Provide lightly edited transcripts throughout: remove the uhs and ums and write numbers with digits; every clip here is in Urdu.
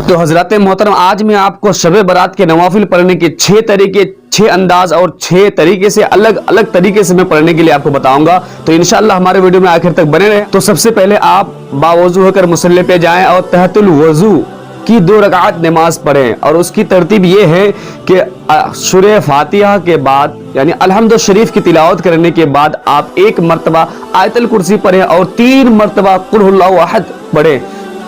تو حضرات محترم، آج میں آپ کو شب برات کے نوافل پڑھنے کے 6 طریقے، 6 انداز اور 6 طریقے سے الگ الگ طریقے سے میں پڑھنے کے لیے آپ کو بتاؤں گا۔ تو انشاءاللہ ہمارے ویڈیو میں آخر تک بنے رہیں۔ تو سب سے پہلے آپ باوضو ہو کر مصلی پہ جائیں اور تحت الوضو کی 2 رکعت نماز پڑھیں، اور اس کی ترتیب یہ ہے کہ سورہ فاتحہ کے بعد یعنی الحمد شریف کی تلاوت کرنے کے بعد آپ 1 مرتبہ آیت الکرسی پڑھیں اور 3 مرتبہ قل هو اللہ احد پڑھیں۔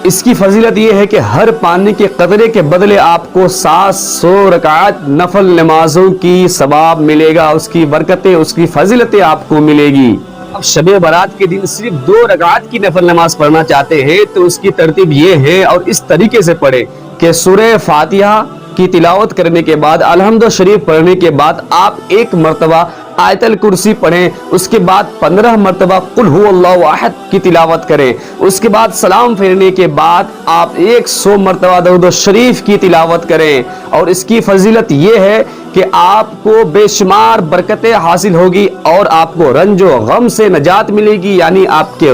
اس کی فضیلت یہ ہے کہ ہر پانی کے قطرے کے بدلے آپ کو 700 رکعت نفل نمازوں کی ثواب ملے گا، اس کی برکتیں، اس کی فضیلتیں آپ کو ملے گی۔ اب شب برات کے دن صرف 2 رکعت کی نفل نماز پڑھنا چاہتے ہیں تو اس کی ترتیب یہ ہے اور اس طریقے سے پڑھیں کہ سورہ فاتحہ کی تلاوت کرنے کے بعد الحمد شریف پڑھنے کے بعد آپ 1 مرتبہ آیت الکرسی پڑھیں، اس کے بعد 15 مرتبہ قل هو اللہ احد کی تلاوت کریں، اس کے بعد سلام پھیرنے کے بعد آپ 100 مرتبہ درود شریف کی تلاوت کریں۔ اور اس کی فضیلت یہ ہے کہ آپ کو بے شمار برکتیں حاصل ہوگی اور آپ کو رنج و غم سے نجات ملے گی، یعنی آپ کے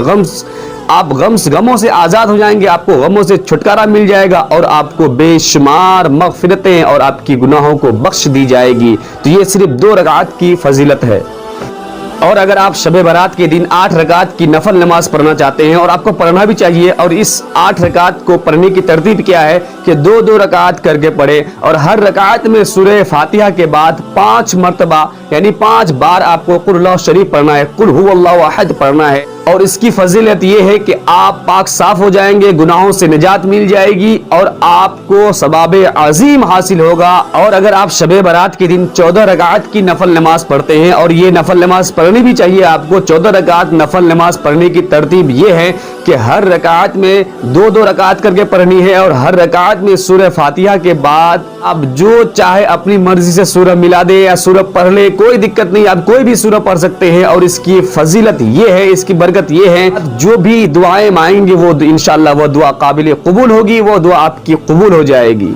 غموں سے آزاد ہو جائیں گے، آپ کو غموں سے چھٹکارا مل جائے گا اور آپ کو بے شمار مغفرتیں اور آپ کی گناہوں کو بخش دی جائے گی۔ تو یہ صرف 2 رکعت کی فضیلت ہے۔ اور اگر آپ شب برات کے دن 8 رکعت کی نفل نماز پڑھنا چاہتے ہیں، اور آپ کو پڑھنا بھی چاہیے، اور اس 8 رکعت کو پڑھنے کی ترتیب کیا ہے کہ 2 رکعت کر کے پڑھیں، اور ہر رکعت میں سورہ فاتحہ کے بعد 5 مرتبہ یعنی 5 بار آپ کو قل اللہ شریف پڑھنا ہے، قل هو اللہ احد پڑھنا ہے۔ اور اس کی فضیلت یہ ہے کہ آپ پاک صاف ہو جائیں گے، گناہوں سے نجات مل جائے گی اور آپ کو ثواب عظیم حاصل ہوگا۔ اور اگر آپ شب برات کے دن 14 رکعت کی نفل نماز پڑھتے ہیں، اور یہ نفل نماز پڑھنی بھی چاہیے آپ کو، 14 رکعت نفل نماز پڑھنے کی ترتیب یہ ہے کہ ہر رکعت میں 2 رکعت کر کے پڑھنی ہے، اور ہر رکعت میں سورہ فاتحہ کے بعد آپ جو چاہے اپنی مرضی سے سورہ ملا دے یا سورہ پڑھ لے، کوئی دقت نہیں، آپ کوئی بھی سورہ پڑھ سکتے ہیں۔ اور اس کی فضیلت یہ ہے، اس کی برکت یہ ہے، جو بھی دعائیں مانگیں گے وہ انشاءاللہ وہ دعا قابل قبول ہوگی، وہ دعا آپ کی قبول ہو جائے گی۔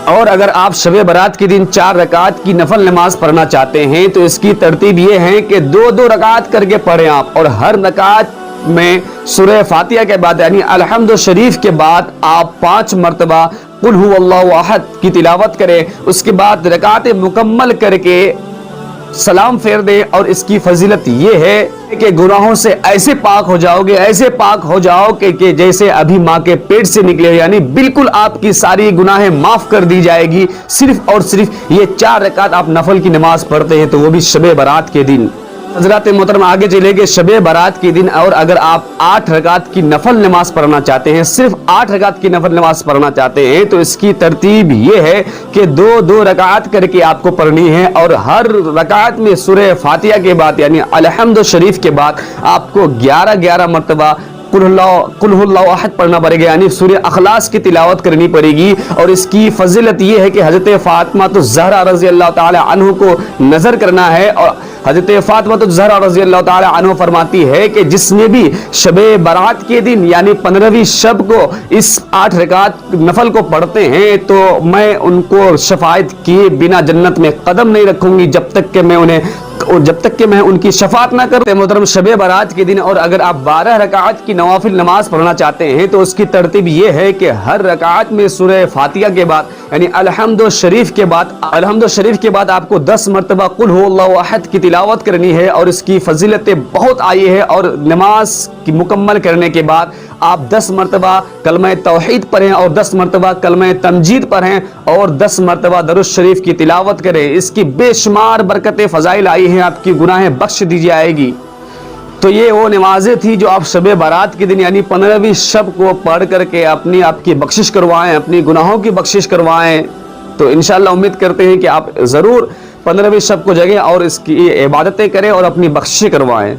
اور اگر آپ شب برات کے دن 4 رکعت کی نفل نماز پڑھنا چاہتے ہیں تو اس کی ترتیب یہ ہے کہ 2 رکعت کر کے پڑھیں آپ، اور ہر رکعت میں سورہ فاتحہ کے بعد یعنی الحمد شریف کے بعد آپ 5 مرتبہ قل هو اللہ احد کی تلاوت کریں، اس کے بعد رکعت مکمل کر کے سلام پھیر دیں۔ اور اس کی فضیلت یہ ہے کہ گناہوں سے ایسے پاک ہو جاؤ گے، ایسے پاک ہو جاؤ کہ جیسے ابھی ماں کے پیٹ سے نکلے، یعنی بالکل آپ کی ساری گناہیں معاف کر دی جائے گی، صرف اور صرف یہ 4 رکعت آپ نفل کی نماز پڑھتے ہیں، تو وہ بھی شب برات کے دن۔ حضرات محترم، آگے چلے گے شب برات کے دن، اور اگر آپ 8 رکعت کی نفل نماز پڑھنا چاہتے ہیں، صرف 8 رکعت کی نفل نماز پڑھنا چاہتے ہیں، تو اس کی ترتیب یہ ہے کہ 2 رکعت کر کے آپ کو پڑھنی ہے، اور ہر رکعت میں سورہ فاتحہ کے بعد یعنی الحمد شریف کے بعد آپ کو 11 مرتبہ قل هو اللہ احد پڑھنا پڑے گا، یعنی سورہ اخلاص کی تلاوت کرنی پڑے گی۔ اور اس کی فضیلت یہ ہے کہ حضرت فاطمہ الزہرا رضی اللہ تعالی عنہ کو نظر کرنا ہے، اور حضرت فاطمہ الزہرا رضی اللہ تعالی عنہ فرماتی ہے کہ جس نے بھی شب برات کے دن یعنی 15ویں شب کو اس 8 رکعت نفل کو پڑھتے ہیں تو میں ان کو شفاعت کیے بنا جنت میں قدم نہیں رکھوں گی جب تک کہ میں ان کی شفاعت نہ کروں۔ محترم، شب برات کے دن اور اگر آپ 12 رکعت کی نوافل نماز پڑھنا چاہتے ہیں تو اس کی ترتیب یہ ہے کہ ہر رکعت میں سورہ فاتحہ کے بعد یعنی الحمد شریف کے بعد آپ کو 10 مرتبہ قل هو اللہ احد کی تلاوت کرنی ہے، اور اس کی فضیلتیں بہت آئی ہے۔ اور نماز کی مکمل کرنے کے بعد آپ 10 مرتبہ کلمہ توحید پڑھیں، اور 10 مرتبہ کلمہ تمجید پڑھیں، اور 10 مرتبہ درود شریف کی تلاوت کریں۔ اس کی بے شمار برکتیں فضائل آئی ہیں، آپ کی گناہیں بخش دی جائے گی۔ تو یہ وہ نمازیں تھی جو آپ شب برات کے دن یعنی 15ویں شب کو پڑھ کر کے آپ کی بخشش کروائیں، اپنی گناہوں کی بخشش کروائیں۔ تو انشاءاللہ امید کرتے ہیں کہ آپ ضرور 15ویں شب کو جگیں اور اس کی عبادتیں کریں اور اپنی بخشش کروائیں۔